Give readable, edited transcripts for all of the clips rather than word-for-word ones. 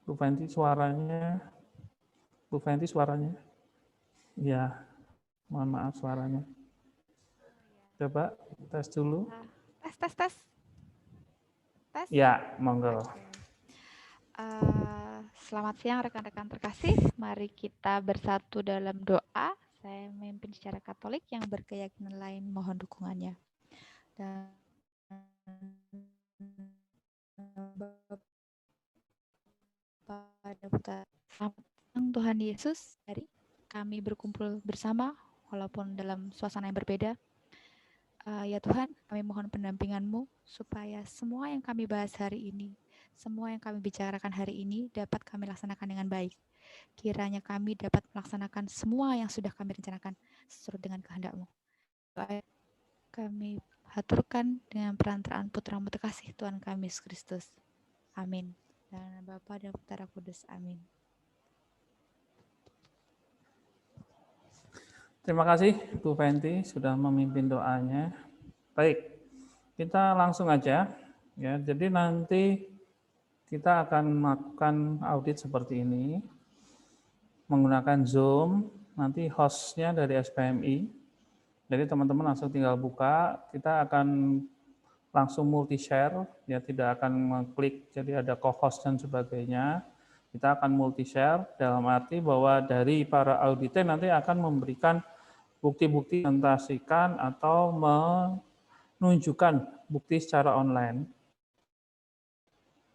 Bu Fenty suaranya. Bu Fenty suaranya. Ya, mohon maaf suaranya. Coba tes dulu. Tes, tes, tes. Tes. Ya, monggo. Oke. Selamat siang rekan-rekan terkasih. Mari kita bersatu dalam doa. Saya memimpin secara Katolik yang berkeyakinan lain mohon dukungannya. Dan pada putra selamat siang Tuhan Yesus. Hari kami berkumpul bersama walaupun dalam suasana yang berbeda. Ya Tuhan, kami mohon pendampingan-Mu supaya semua yang kami bahas hari ini, semua yang kami bicarakan hari ini dapat kami laksanakan dengan baik. Kiranya kami dapat melaksanakan semua yang sudah kami rencanakan sesuai dengan kehendak-Mu. Kami haturkan dengan perantaraan Putra-Mu terkasih Tuhan kami Yesus Kristus. Amin. Dan Bapa dan Putra Kudus. Amin. Terima kasih Bu Fenty sudah memimpin doanya. Baik, kita langsung aja. Ya, jadi nanti kita akan melakukan audit seperti ini menggunakan Zoom. Nanti hostnya dari SPMI. Jadi teman-teman langsung tinggal buka. Kita akan langsung multi share, ya tidak akan mengklik. Jadi ada co-host dan sebagainya. Kita akan multi share dalam arti bahwa dari para auditen nanti akan memberikan bukti-bukti presentasikan atau menunjukkan bukti secara online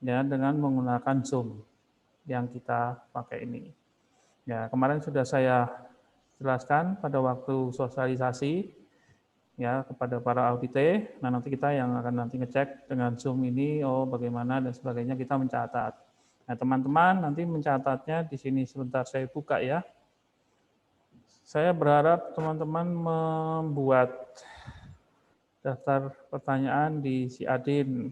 ya dengan menggunakan Zoom yang kita pakai ini. Ya, kemarin sudah saya jelaskan pada waktu sosialisasi ya kepada para audite. Nah, nanti kita yang akan nanti ngecek dengan Zoom ini oh bagaimana dan sebagainya kita mencatat. Nah, teman-teman nanti mencatatnya di sini sebentar saya buka ya. Saya berharap teman-teman membuat daftar pertanyaan di si Adin.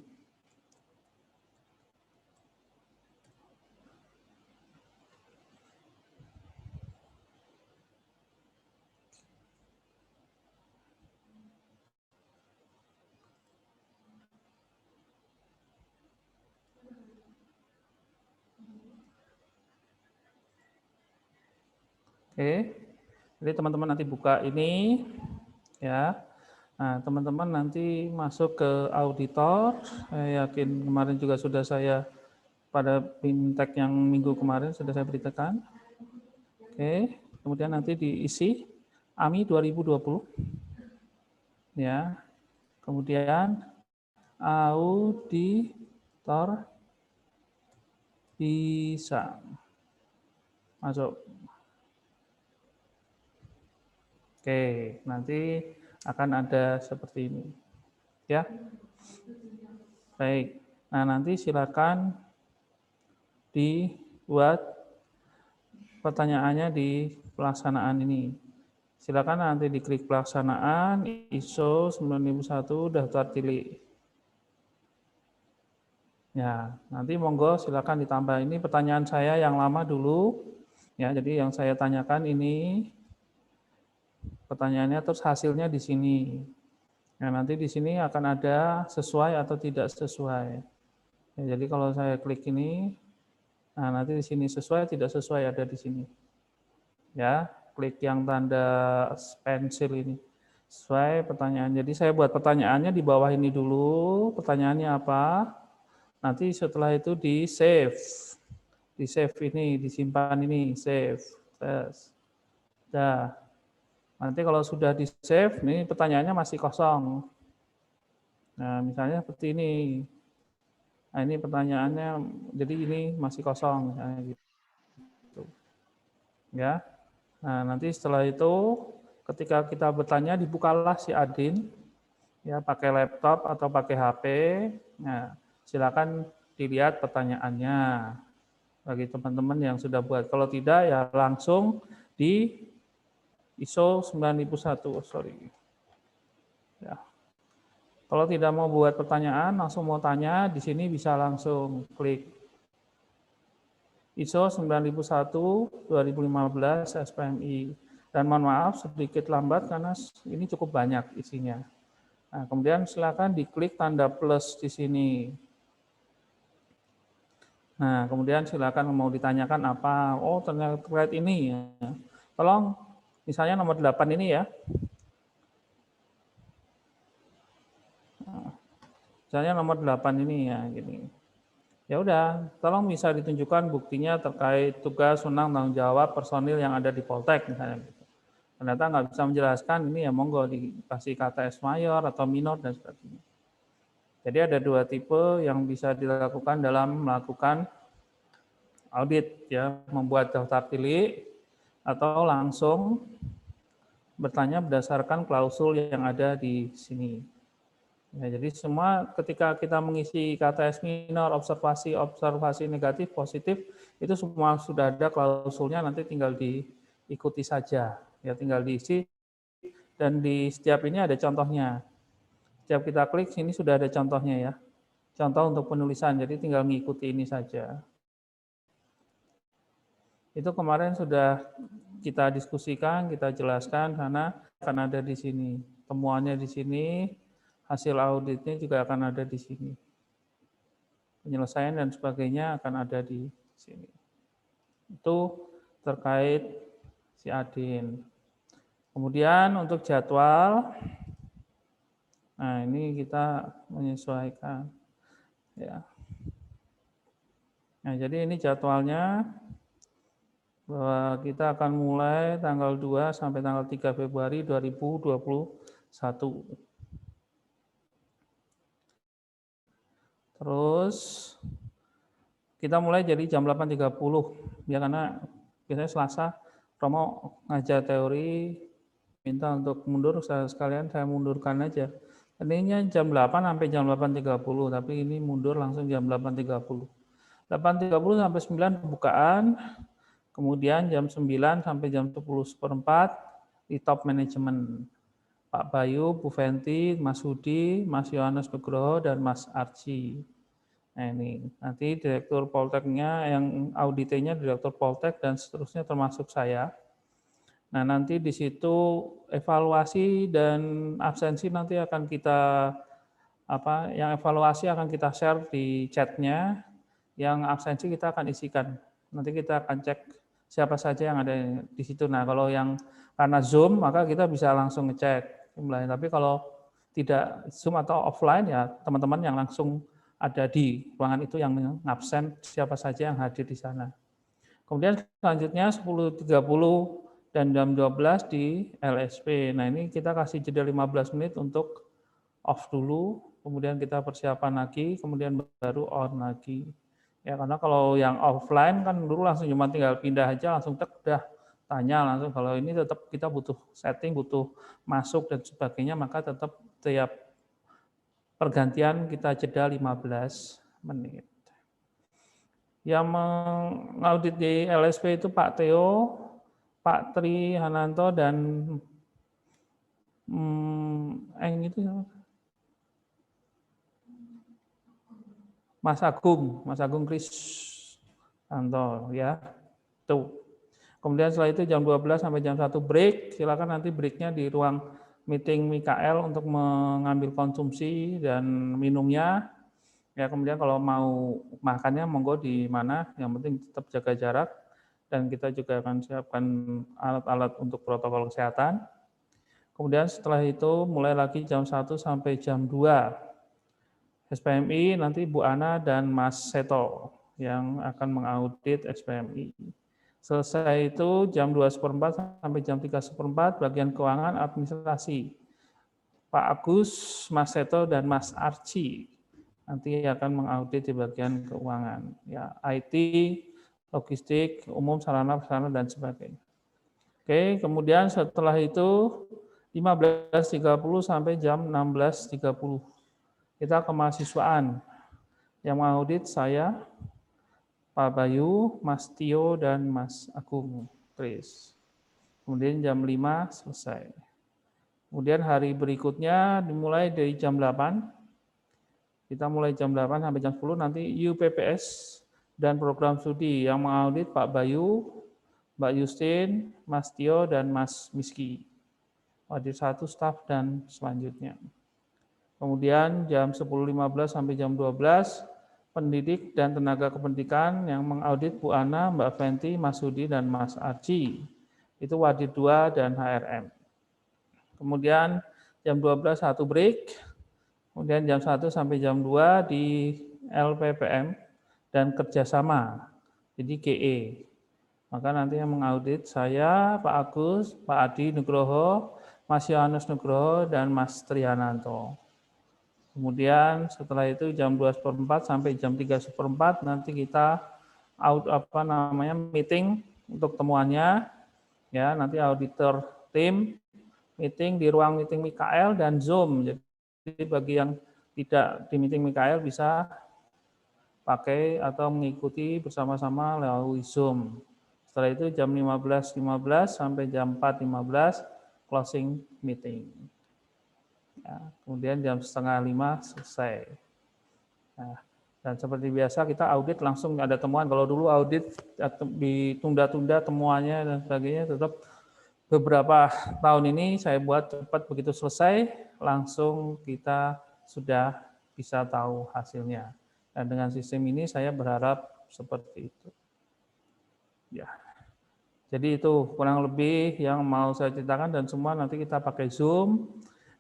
Oke, jadi teman-teman nanti buka ini, ya. Nah, teman-teman nanti masuk ke auditor. Saya yakin kemarin juga sudah saya pada fintech yang minggu kemarin sudah saya beritakan. Oke, kemudian nanti diisi AMI 2020, ya. Kemudian auditor bisa masuk. Oke, nanti akan ada seperti ini. Ya. Baik. Nah, nanti silakan dibuat pertanyaannya di pelaksanaan ini. Silakan nanti diklik pelaksanaan ISO 9001 daftar cilik. Ya, nanti monggo silakan ditambah ini pertanyaan saya yang lama dulu. Ya, jadi yang saya tanyakan ini pertanyaannya terus hasilnya di sini. Nah, nanti di sini akan ada sesuai atau tidak sesuai. Ya, jadi kalau saya klik ini, nah nanti di sini sesuai tidak sesuai ada di sini. Ya, klik yang tanda pensil ini. Sesuai pertanyaan. Jadi saya buat pertanyaannya di bawah ini dulu. Pertanyaannya apa? Nanti setelah itu di save. Di save ini, disimpan ini, save. Tes. Dah. Nanti kalau sudah di save, ini pertanyaannya masih kosong. Nah, misalnya seperti ini. Nah, ini pertanyaannya, jadi ini masih kosong. Misalnya gitu. Ya. Nah, nanti setelah itu, ketika kita bertanya, dibukalah si Adin, ya pakai laptop atau pakai HP. Nah, silakan dilihat pertanyaannya bagi teman-teman yang sudah buat. Kalau tidak, ya langsung di ISO 9001, sorry. Ya. Kalau tidak mau buat pertanyaan, langsung mau tanya, di sini bisa langsung klik ISO 9001 2015 SPMI. Dan mohon maaf sedikit lambat karena ini cukup banyak isinya. Nah, kemudian silakan diklik tanda plus di sini. Nah, kemudian silakan mau ditanyakan apa. Oh, ternyata terkait ini ya. Tolong misalnya nomor 8 ini ya. Misalnya nomor 8 ini ya gini. Ya udah, tolong bisa ditunjukkan buktinya terkait tugas, wewenang, tanggung jawab personil yang ada di Poltek misalnya. Ternyata nggak bisa menjelaskan, ini ya monggo dikasih kata S mayor atau minor dan sebagainya. Jadi ada dua tipe yang bisa dilakukan dalam melakukan audit, ya, membuat daftar pilih atau langsung bertanya berdasarkan klausul yang ada di sini. Ya, jadi semua ketika kita mengisi KTS minor, observasi negatif, positif, itu semua sudah ada klausulnya, nanti tinggal diikuti saja. Ya, tinggal diisi, dan di setiap ini ada contohnya. Setiap kita klik, sini sudah ada contohnya ya. Contoh untuk penulisan, jadi tinggal mengikuti ini saja. Itu kemarin sudah kita diskusikan, kita jelaskan, karena akan ada di sini. Temuannya di sini, hasil auditnya juga akan ada di sini. Penyelesaian dan sebagainya akan ada di sini. Itu terkait si Adin. Kemudian untuk jadwal, nah ini kita menyesuaikan. Ya. Nah, jadi ini jadwalnya, bahwa kita akan mulai tanggal 2 sampai tanggal 3 Februari 2021. Terus kita mulai jadi jam 8.30 ya, karena biasanya Selasa Romo ngajar teori, minta untuk mundur, sekalian saya mundurkan aja. Tadinya jam 8 sampai jam 8.30, tapi ini mundur langsung jam 8.30. 8.30 sampai 9 pembukaan, kemudian jam 9 sampai jam 10:04 di top manajemen. Pak Bayu, Bu Fenti, Mas Hudi, Mas Yohanes Nugroho, dan Mas Arci. Nah ini, nanti Direktur Polteknya, yang auditnya Direktur Poltek, dan seterusnya termasuk saya. Nah nanti di situ evaluasi dan absensi nanti akan kita, yang evaluasi akan kita share di chatnya, yang absensi kita akan isikan. Nanti kita akan cek siapa saja yang ada di situ. Nah kalau yang karena Zoom, maka kita bisa langsung ngecek. Tapi kalau tidak Zoom atau offline, ya teman-teman yang langsung ada di ruangan itu yang ngabsen, siapa saja yang hadir di sana. Kemudian selanjutnya 10.30 dan jam 12 di LSP. Nah ini kita kasih jeda 15 menit untuk off dulu, kemudian kita persiapan lagi, kemudian baru on lagi. Ya karena kalau yang offline kan dulu langsung cuma tinggal pindah aja, langsung udah tanya langsung. Kalau ini tetap kita butuh setting, butuh masuk dan sebagainya, maka tetap tiap pergantian kita jeda 15 menit. Yang mengaudit di LSP itu Pak Theo, Pak Tri Hananto, dan itu Mas Agung Kristanto ya. Tuh. Kemudian setelah itu jam 12 sampai jam 1 break, silakan nanti breaknya di ruang meeting Mikael untuk mengambil konsumsi dan minumnya. Ya, kemudian kalau mau makannya monggo di mana, yang penting tetap jaga jarak, dan kita juga akan siapkan alat-alat untuk protokol kesehatan. Kemudian setelah itu mulai lagi jam 1 sampai jam 2. SPMI nanti Bu Ana dan Mas Seto yang akan mengaudit SPMI. Selesai itu jam 2:04 sampai jam 3:04 bagian keuangan administrasi. Pak Agus, Mas Seto, dan Mas Arci nanti akan mengaudit di bagian keuangan. Ya, IT, logistik, umum, sarana, prasarana, dan sebagainya. Oke, kemudian setelah itu 15.30 sampai jam 16.30. Kita kemahasiswaan. Yang mengaudit saya, Pak Bayu, Mas Tio, dan Mas Agung Tris. Kemudian jam 5 selesai. Kemudian hari berikutnya dimulai dari jam 8. Kita mulai jam 8 sampai jam 10, nanti UPPS dan program studi yang mengaudit Pak Bayu, Mbak Justin, Mas Tio, dan Mas Miski. Audit 1 staf dan selanjutnya. Kemudian jam 10.15 sampai jam 12 pendidik dan tenaga kependidikan yang mengaudit Bu Ana, Mbak Fenty, Mas Hudi, dan Mas Arji. Itu Wadid 2 dan HRM. Kemudian jam 12 satu break, kemudian jam 1 sampai jam 2 di LPPM dan kerjasama, jadi GE. Maka nanti yang mengaudit saya, Pak Agus, Pak Adi Nugroho, Mas Yohanes Nugroho, dan Mas Triananto. Kemudian setelah itu jam 2:04 sampai jam 3:04 nanti kita meeting untuk temuannya, ya nanti auditor tim meeting di ruang meeting Mikael dan Zoom. Jadi bagi yang tidak di meeting Mikael bisa pakai atau mengikuti bersama-sama melalui Zoom. Setelah itu jam 15.15 sampai jam 4.15 closing meeting. Ya, kemudian jam 4:30 selesai. Nah, dan seperti biasa kita audit langsung ada temuan. Kalau dulu audit ditunda-tunda temuannya dan sebagainya, tetap beberapa tahun ini saya buat cepat, begitu selesai langsung kita sudah bisa tahu hasilnya. Dan dengan sistem ini saya berharap seperti itu. Ya. Jadi itu kurang lebih yang mau saya ceritakan dan semua nanti kita pakai Zoom.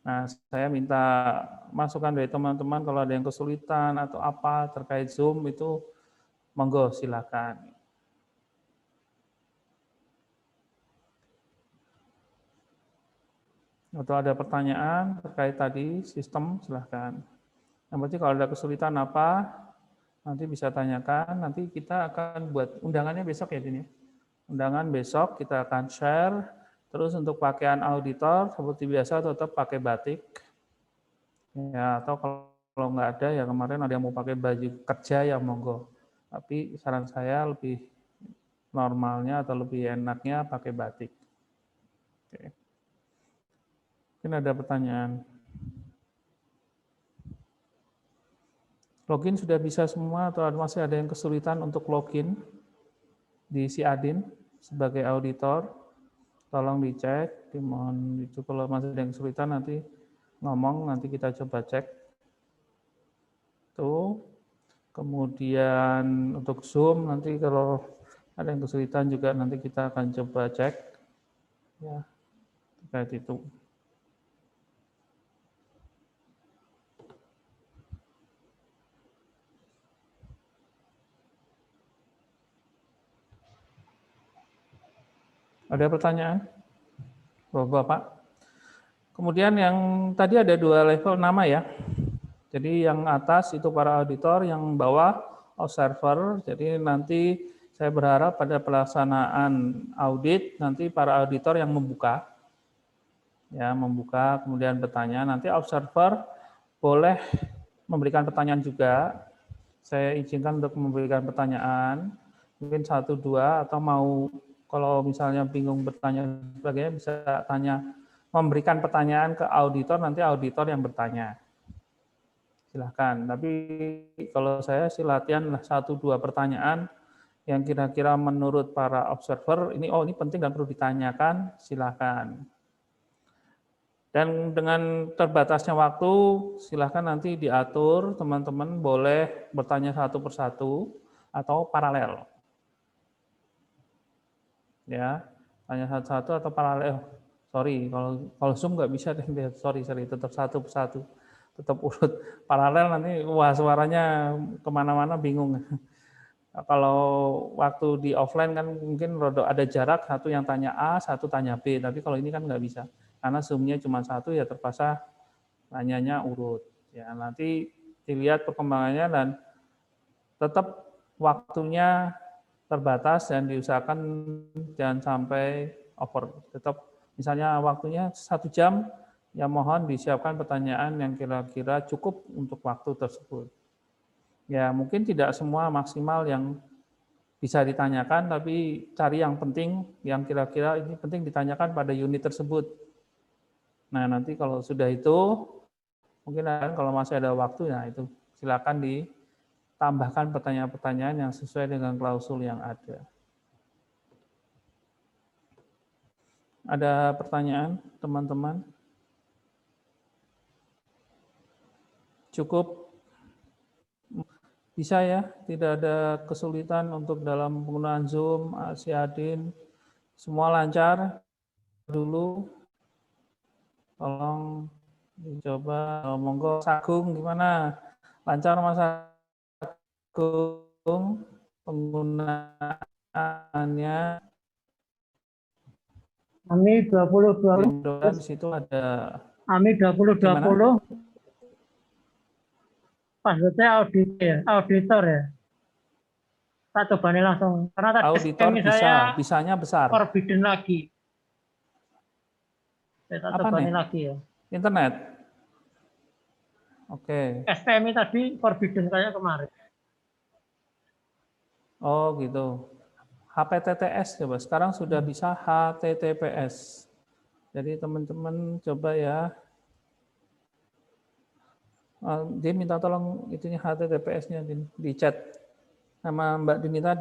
Nah, saya minta masukan dari teman-teman kalau ada yang kesulitan atau apa terkait Zoom itu monggo silakan. Atau ada pertanyaan terkait tadi sistem, silahkan. Yang penting kalau ada kesulitan apa, nanti bisa tanyakan. Nanti kita akan buat undangannya besok ya, Dini. Undangan besok kita akan share. Terus untuk pakaian auditor, seperti biasa tetap pakai batik. Ya, atau kalau nggak ada, ya kemarin ada yang mau pakai baju kerja, ya monggo. Tapi saran saya lebih normalnya atau lebih enaknya pakai batik. Oke. Mungkin ada pertanyaan. Login sudah bisa semua atau masih ada yang kesulitan untuk login di si Adin sebagai auditor? Tolong dicek, dimohon itu kalau masih ada yang kesulitan nanti ngomong, nanti kita coba cek. Tuh. Kemudian untuk Zoom nanti kalau ada yang kesulitan juga nanti kita akan coba cek ya terkait itu. Ada pertanyaan, Bapak-bapak? Kemudian yang tadi ada 2 level nama ya. Jadi yang atas itu para auditor, yang bawah observer. Jadi nanti saya berharap pada pelaksanaan audit nanti para auditor yang membuka, ya membuka kemudian bertanya. Nanti observer boleh memberikan pertanyaan juga. Saya izinkan untuk memberikan pertanyaan, mungkin 1, 2 atau mau kalau misalnya bingung bertanya sebagainya bisa tanya, memberikan pertanyaan ke auditor, nanti auditor yang bertanya. Silahkan. Tapi kalau saya sih latihan 1, 2 pertanyaan yang kira-kira menurut para observer ini penting dan perlu ditanyakan, silahkan. Dan dengan terbatasnya waktu, silahkan nanti diatur teman-teman boleh bertanya satu persatu atau paralel. Ya, tanya satu-satu atau paralel. Sorry, kalau Zoom nggak bisa, sorry, tetap satu persatu. Tetap urut paralel nanti wah suaranya kemana-mana bingung. Kalau waktu di offline kan mungkin ada jarak, satu yang tanya A, satu tanya B, tapi kalau ini kan nggak bisa karena Zoom-nya cuma satu, ya terpaksa tanyanya urut. Ya nanti dilihat perkembangannya dan tetap waktunya terbatas dan diusahakan jangan sampai over. Tetap misalnya waktunya 1 jam, ya mohon disiapkan pertanyaan yang kira-kira cukup untuk waktu tersebut. Ya mungkin tidak semua maksimal yang bisa ditanyakan, tapi cari yang penting, yang kira-kira ini penting ditanyakan pada unit tersebut. Nah nanti kalau sudah itu, mungkin kalau masih ada waktu, nah itu silakan ditambahkan pertanyaan-pertanyaan yang sesuai dengan klausul yang ada. Ada pertanyaan, teman-teman? Cukup Bisa ya, tidak ada kesulitan untuk dalam penggunaan Zoom, si Adin, semua lancar dulu. Tolong dicoba. Monggo Sagung gimana? Lancar Mas Agung penggunaannya? AMI 2020. Mudah-mudahan di situ ada AMI 2020. Passwordnya auditor ya. Tak coba nih langsung. Karena tadi auditor saya bisanya besar. forbidden lagi. Saya tak coba nih lagi ya. Internet. Oke. SPMI tadi forbidden kayak kemarin. Oh gitu. HPTTS coba. Sekarang sudah bisa HTTPS. Jadi teman-teman coba ya. Dia minta tolong itunya HTTPS-nya di chat sama Mbak Dinita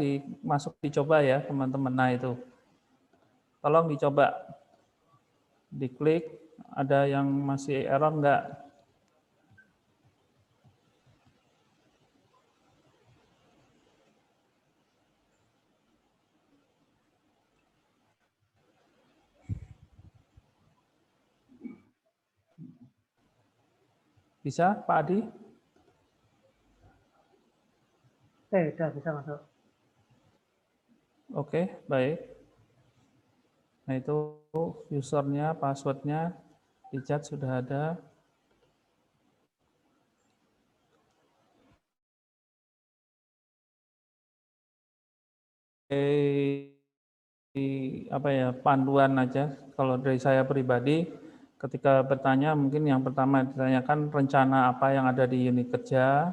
dicoba ya teman-teman. Nah itu. Tolong dicoba. Diklik. Ada yang masih error enggak? Bisa, Pak Adi? Sudah bisa masuk. Oke, baik. Nah itu usernya, passwordnya di chat sudah ada. Apa ya, panduan aja. Kalau dari saya pribadi, ketika bertanya mungkin yang pertama ditanyakan rencana apa yang ada di unit kerja.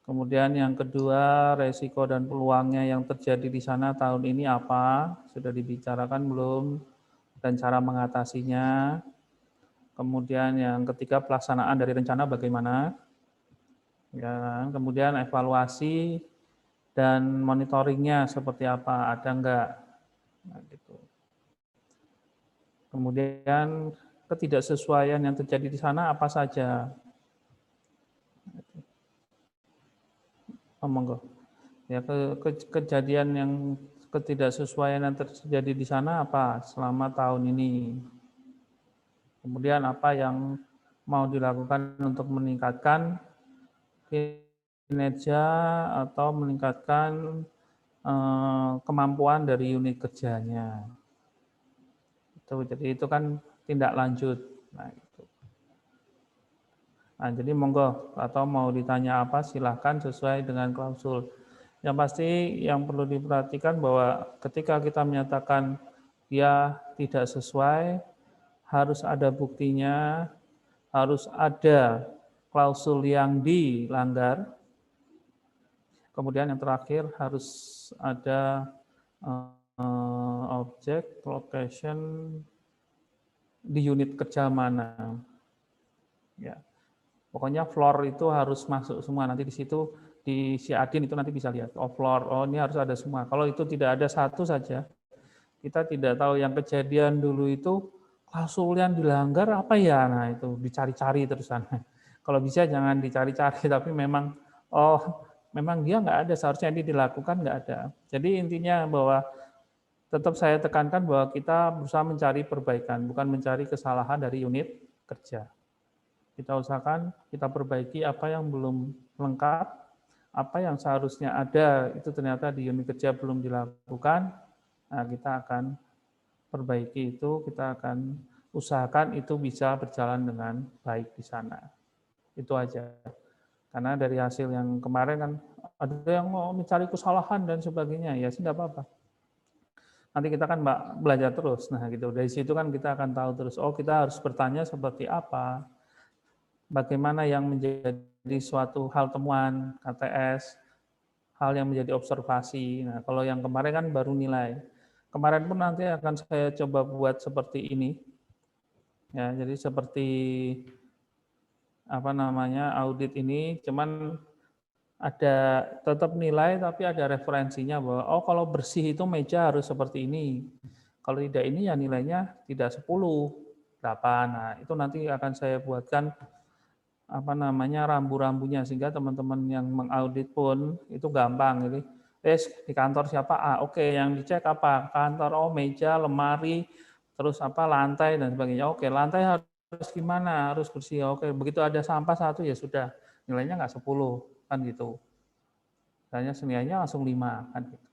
Kemudian yang kedua, resiko dan peluangnya yang terjadi di sana tahun ini apa? Sudah dibicarakan belum? Dan cara mengatasinya. Kemudian yang ketiga, pelaksanaan dari rencana bagaimana? Ya, kemudian evaluasi dan monitoringnya seperti apa? Ada enggak? Nah, gitu. Kemudian ketidaksesuaian yang terjadi di sana apa saja? Monggo. Ya, kejadian yang ketidaksesuaian yang terjadi di sana apa selama tahun ini? Kemudian apa yang mau dilakukan untuk meningkatkan kinerja atau meningkatkan kemampuan dari unit kerjanya? Jadi itu kan tindak lanjut. Nah, itu. Nah, jadi monggo atau mau ditanya apa silahkan sesuai dengan klausul. Yang pasti yang perlu diperhatikan bahwa ketika kita menyatakan dia tidak sesuai, harus ada buktinya, harus ada klausul yang dilanggar. Kemudian yang terakhir harus ada objek, location di unit kerja mana. Ya. Pokoknya floor itu harus masuk semua. Nanti di situ di si Adin itu nanti bisa lihat. Oh floor, oh ini harus ada semua. Kalau itu tidak ada satu saja, kita tidak tahu yang kejadian dulu itu klausul yang dilanggar apa ya. Nah itu dicari-cari terusan. Kalau bisa jangan dicari-cari, tapi memang memang dia nggak ada. Seharusnya ini dilakukan nggak ada. Jadi intinya bahwa tetap saya tekankan bahwa kita berusaha mencari perbaikan, bukan mencari kesalahan dari unit kerja. Kita usahakan, kita perbaiki apa yang belum lengkap, apa yang seharusnya ada, itu ternyata di unit kerja belum dilakukan, nah kita akan perbaiki itu, kita akan usahakan itu bisa berjalan dengan baik di sana. Itu aja. Karena dari hasil yang kemarin kan, ada yang mau mencari kesalahan dan sebagainya, ya sih enggak apa-apa. Nanti kita kan belajar terus, nah gitu. Dari situ kan kita akan tahu terus, oh kita harus bertanya seperti apa, bagaimana yang menjadi suatu hal temuan KTS, hal yang menjadi observasi. Nah, kalau yang kemarin kan baru nilai. Kemarin pun nanti akan saya coba buat seperti ini. Ya, jadi seperti apa namanya audit ini, cuman ada tetap nilai tapi ada referensinya bahwa oh kalau bersih itu meja harus seperti ini. Kalau tidak ini ya nilainya tidak 10, 8. Nah, itu nanti akan saya buatkan apa namanya rambu-rambunya, sehingga teman-teman yang mengaudit pun itu gampang. Jadi di kantor siapa? Oke, yang dicek apa? Kantor, meja, lemari, terus apa lantai dan sebagainya. Oke, lantai harus gimana? Harus bersih. Oke, begitu ada sampah satu ya sudah, nilainya nggak 10 kan gitu. Nilainya langsung 5 kan gitu.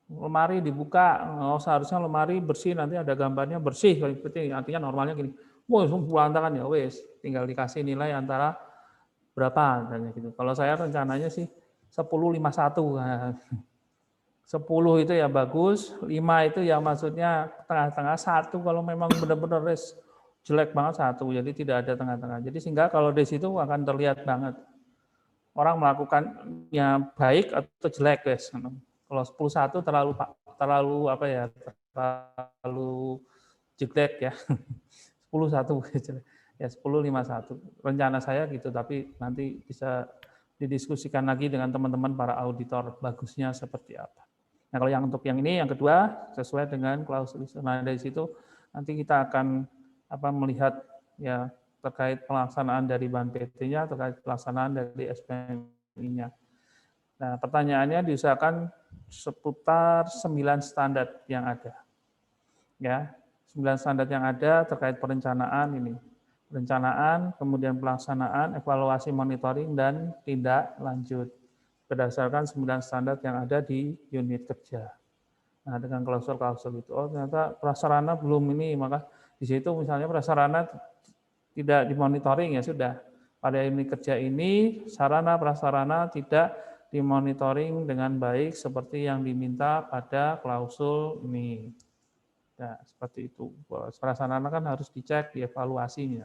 Lemari dibuka, seharusnya lemari bersih, nanti ada gambarnya bersih, artinya normalnya gini. Wah, berantakan ya wes, tinggal dikasih nilai antara berapa misalnya gitu. Kalau saya rencananya sih 10-5-1. Nah, 10 itu ya bagus, 5 itu ya maksudnya tengah-tengah, 1 kalau memang benar-benar jelek banget 1, jadi tidak ada tengah-tengah. Jadi sehingga kalau di situ akan terlihat banget orang melakukannya baik atau jelek, guys. Kalau 10-1 terlalu apa ya? Terlalu jelek ya. 10-1 ya 10-5-1. Rencana saya gitu, tapi nanti bisa didiskusikan lagi dengan teman-teman para auditor bagusnya seperti apa. Nah, kalau yang untuk yang ini yang kedua sesuai dengan klausul. Nah, dari situ nanti kita akan melihat ya terkait pelaksanaan dari bahan PT-nya, terkait pelaksanaan dari SPMI-nya. Nah, pertanyaannya diusahakan seputar 9 standar yang ada. Ya, 9 standar yang ada terkait perencanaan ini. Perencanaan, kemudian pelaksanaan, evaluasi, monitoring, dan tindak lanjut. Berdasarkan 9 standar yang ada di unit kerja. Nah, dengan klausul-klausul itu, ternyata prasarana belum ini, maka di situ misalnya prasarana tidak dimonitoring ya sudah. Pada unit kerja ini, sarana prasarana tidak dimonitoring dengan baik seperti yang diminta pada klausul ini. Ya, seperti itu. Prasarana kan harus dicek, dievaluasi.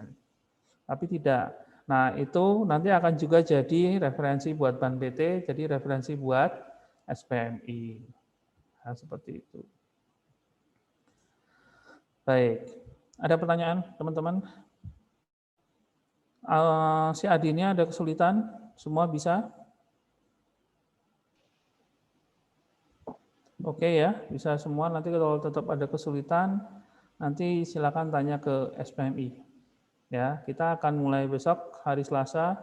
Tapi tidak. Nah, itu nanti akan juga jadi referensi buat Ban PT, jadi referensi buat SPMI. Nah, seperti itu. Baik. Ada pertanyaan, teman-teman? Si Adi-nya ada kesulitan? Semua bisa? Oke ya, bisa semua. Nanti kalau tetap ada kesulitan, nanti silakan tanya ke SPMI. Ya, kita akan mulai besok hari Selasa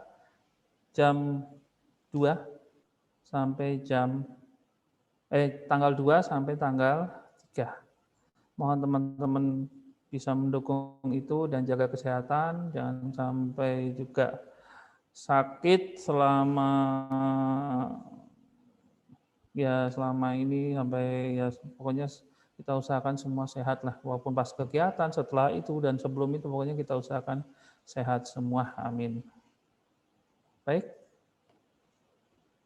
jam 2 sampai tanggal 2 sampai tanggal 3. Mohon teman-teman bisa mendukung itu dan jaga kesehatan, jangan sampai juga sakit selama ini, sampai ya pokoknya kita usahakan semua sehat lah, walaupun pas kegiatan, setelah itu dan sebelum itu pokoknya kita usahakan sehat semua, amin. Baik,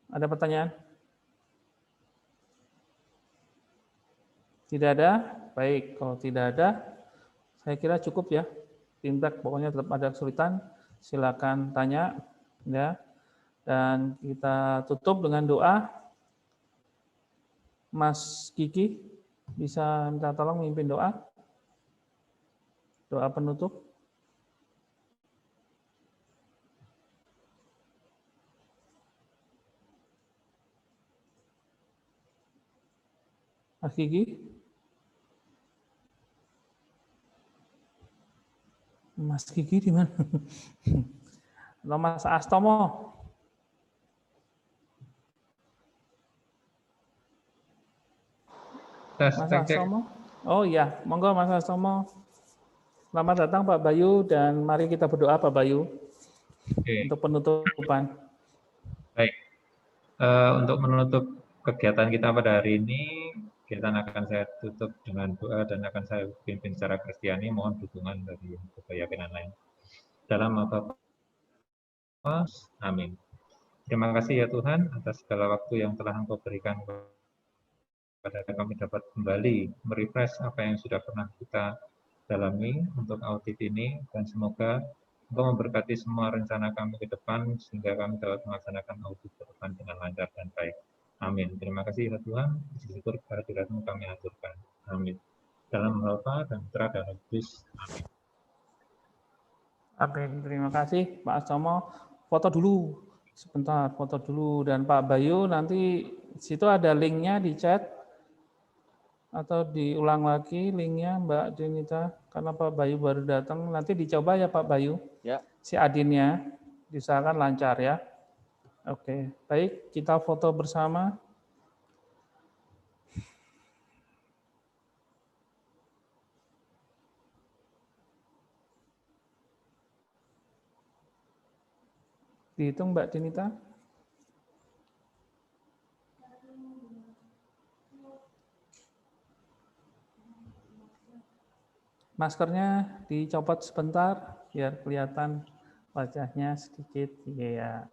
ada pertanyaan? Tidak ada? Baik, kalau tidak ada, saya kira cukup ya. Feedback pokoknya tetap ada kesulitan, silakan tanya ya. Dan kita tutup dengan doa. Mas Kiki bisa minta tolong memimpin doa? Doa penutup. Mas Kiki? Mas Kiki di mana? Atau Mas Astomo? Mas Astomo? Oh iya, monggo Mas Astomo. Selamat datang Pak Bayu dan mari kita berdoa Pak Bayu. Oke. Untuk penutupan. Baik, untuk menutup kegiatan kita pada hari ini, kegiatan akan saya tutup dengan doa dan akan saya pimpin secara Kristiani. Mohon dukungan dari keyakinan lain. Dalam nama Bapa, amin. Terima kasih ya Tuhan atas segala waktu yang telah Engkau berikan kepada kami dapat kembali merefresh apa yang sudah pernah kita dalami untuk audit ini, dan semoga Engkau memberkati semua rencana kami ke depan sehingga kami dapat melaksanakan audit ke depan dengan lancar dan baik. Amin. Terima kasih ya Tuhan. Puji syukur kehadirat-Mu kami aturkan. Amin. Dalam nama Bapa dan Putra dan Roh Kudus. Amin. Amin. Terima kasih Pak Astomo. Foto dulu. Sebentar, foto dulu. Dan Pak Bayu nanti situ ada linknya di chat. Atau diulang lagi linknya Mbak Denita, karena Pak Bayu baru datang. Nanti dicoba ya Pak Bayu. Ya. si Adinnya. Diusahakan lancar ya. Oke, baik, kita foto bersama. Dihitung Mbak Dinita. Maskernya dicopot sebentar biar kelihatan wajahnya sedikit. Iya.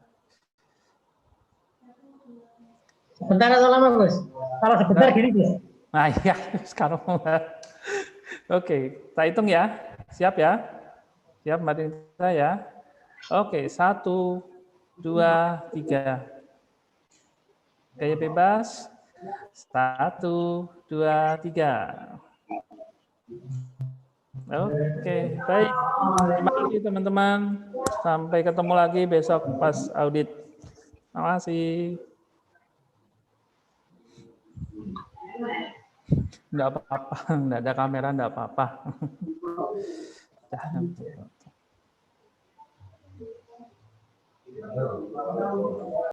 Sebentar atau lama, Gus? Kalau sebentar gini, Gus. Nah, iya, sekarang. Oke, kita hitung ya. Siap ya? Siap Mbak Dinita ya? Oke, 1, 2, 3. Gaya bebas. 1, 2, 3. Oke, baik. Terima kasih teman-teman. Sampai ketemu lagi besok pas audit. Terima kasih. Enggak apa-apa, enggak ada kamera, enggak apa-apa.